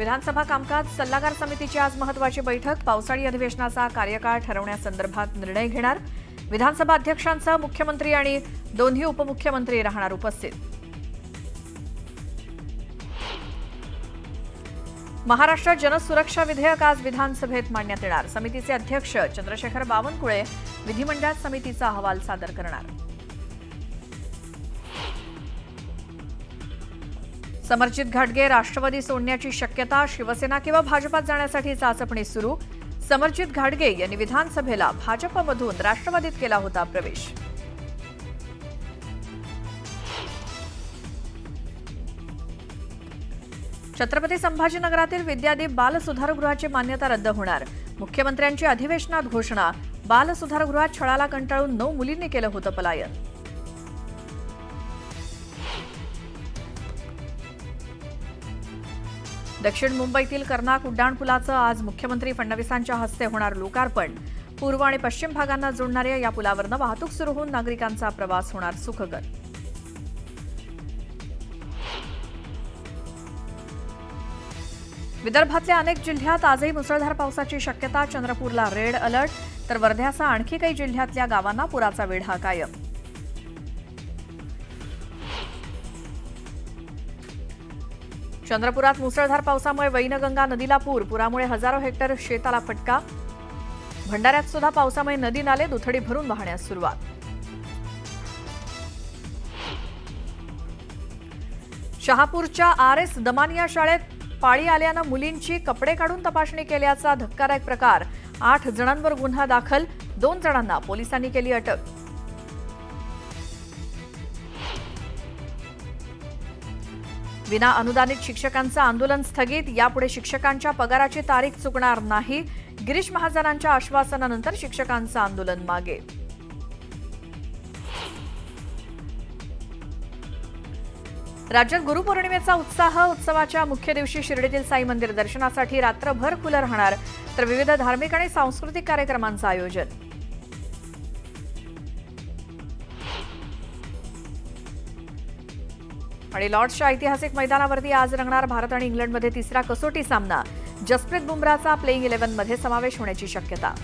विधानसभा कामकाज सल्लागार समितीची आज महत्त्वाची बैठक. पावसाळी अधिवेशनाचा कार्यकाळ ठरवण्यासंदर्भात निर्णय घेणार. विधानसभा अध्यक्षांसह मुख्यमंत्री आणि दोन्ही उपमुख्यमंत्री राहणार उपस्थित. महाराष्ट्र जनसुरक्षा विधेयक आज विधानसभेत मांडण्यात येणार. समितीचे अध्यक्ष चंद्रशेखर बावनकुळे विधिमंडळ समितीचा अहवाल सादर करणार. समरजित घाटगे राष्ट्रवादी सोडण्याची शक्यता. शिवसेना किंवा भाजपात जाण्यासाठी चाचपणी सुरू. समरजित घाटगे यांनी विधानसभेला भाजपमधून राष्ट्रवादीत केला होता प्रवेश. छत्रपती संभाजीनगरातील विद्यादीप बालसुधारगृहाची मान्यता रद्द होणार. मुख्यमंत्र्यांची अधिवेशनात घोषणा. बालसुधारगृहात छळाला कंटाळून 9 मुलींनी केलं होतं पलायन. दक्षिण मुंबईतील कर्नाक उड्डाणपुलाचं आज मुख्यमंत्री फडणवीसांच्या हस्ते होणार लोकार्पण. पूर्व आणि पश्चिम भागांना जोडणाऱ्या या पुलावरनं वाहतूक सुरू होऊन नागरिकांचा प्रवास होणार सुखकर. विदर्भातल्या अनेक जिल्ह्यात आजही मुसळधार पावसाची शक्यता. चंद्रपूरला रेड अलर्ट, तर वर्ध्यासह आणखी काही जिल्ह्यातल्या गावांना पुराचा वेढा कायम. चंद्रपुरात मुसळधार पावसामुळे वैनगंगा नदीला पूर. पुरामुळे हजारो हेक्टर शेताला फटका. भंडाऱ्यात सुद्धा पावसामुळे नदी नाले दुथडी भरून वाहण्यास सुरुवात. शहापूरच्या RS दमानिया शाळेत पाळी आल्यानं मुलींची कपडे काढून तपासणी केल्याचा धक्कादायक प्रकार. 8 जणांवर गुन्हा दाखल. 2 जणांना पोलिसांनी केली अटक. विना अनुदानित शिक्षकांचं आंदोलन स्थगित. यापुढे शिक्षकांच्या पगाराची तारीख चुकणार नाही. गिरीश महाजनांच्या आश्वासनानंतर शिक्षकांचं आंदोलन मागे. राज्यात गुरुपौर्णिमेचा उत्साह. उत्सवाच्या मुख्य दिवशी शिर्डीतील साई मंदिर दर्शनासाठी रात्रभर खुलं राहणार. तर विविध धार्मिक आणि सांस्कृतिक कार्यक्रमांचं आयोजन. आणि लॉर्ड्सच्या ऐतिहासिक मैदानावरती आज रंगणार भारत आणि इंग्लंडमध्ये तिसरा कसोटी सामना. जसप्रीत बुमराहचा प्लेइंग 11 मध्ये समावेश होण्याची शक्यता.